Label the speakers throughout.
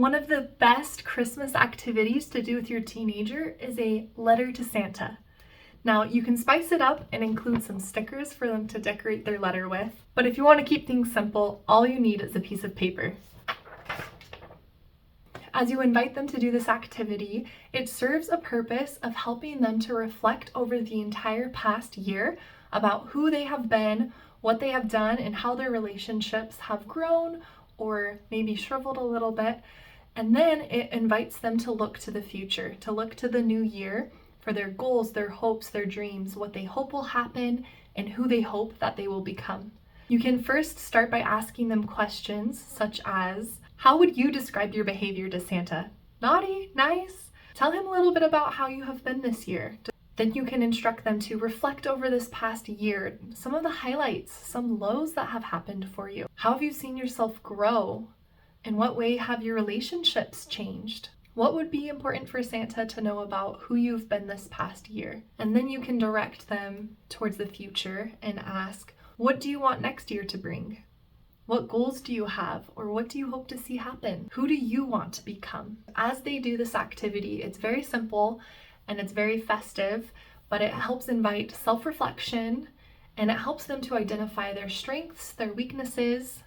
Speaker 1: One of the best Christmas activities to do with your teenager is a letter to Santa. Now, you can spice it up and include some stickers for them to decorate their letter with, but if you want to keep things simple, all you need is a piece of paper. As you invite them to do this activity, it serves a purpose of helping them to reflect over the entire past year about who they have been, what they have done, and how their relationships have grown or maybe shriveled a little bit. And then it invites them to look to the future, to look to the new year for their goals, their hopes, their dreams, what they hope will happen, and who they hope that they will become. You can first start by asking them questions such as, how would you describe your behavior to Santa? Naughty? Nice? Tell him a little bit about how you have been this year. Then you can instruct them to reflect over this past year, some of the highlights, some lows that have happened for you. How have you seen yourself grow? In what way have your relationships changed? What would be important for Santa to know about who you've been this past year? And then you can direct them towards the future and ask, what do you want next year to bring? What goals do you have, or what do you hope to see happen? Who do you want to become? As they do this activity, it's very simple and it's very festive, but it helps invite self-reflection and it helps them to identify their strengths, their weaknesses,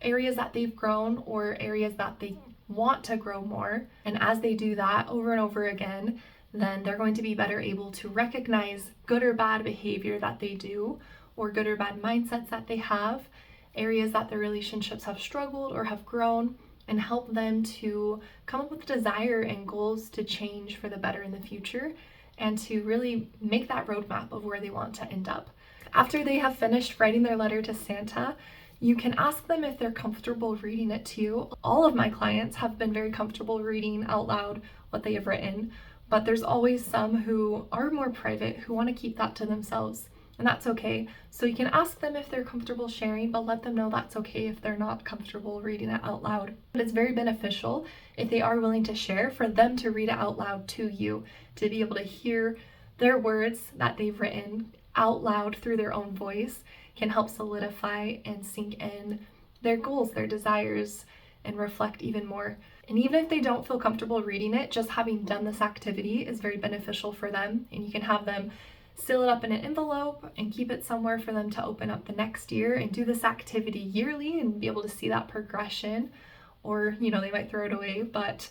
Speaker 1: areas that they've grown or areas that they want to grow more. And as they do that over and over again, then they're going to be better able to recognize good or bad behavior that they do or good or bad mindsets that they have, areas that their relationships have struggled or have grown, and help them to come up with desire and goals to change for the better in the future and to really make that roadmap of where they want to end up. After they have finished writing their letter to Santa, you can ask them if they're comfortable reading it to you. All of my clients have been very comfortable reading out loud what they have written, but there's always some who are more private who want to keep that to themselves, and that's okay. So you can ask them if they're comfortable sharing, but let them know that's okay if they're not comfortable reading it out loud. But it's very beneficial if they are willing to share for them to read it out loud to you, to be able to hear their words that they've written out loud through their own voice can help solidify and sink in their goals, their desires, and reflect even more. And even if they don't feel comfortable reading it, just having done this activity is very beneficial for them. And you can have them seal it up in an envelope and keep it somewhere for them to open up the next year and do this activity yearly and be able to see that progression. Or, they might throw it away, but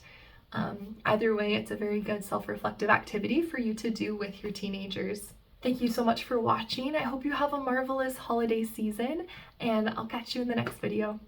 Speaker 1: either way, it's a very good self-reflective activity for you to do with your teenagers. Thank you so much for watching. I hope you have a marvelous holiday season, and I'll catch you in the next video.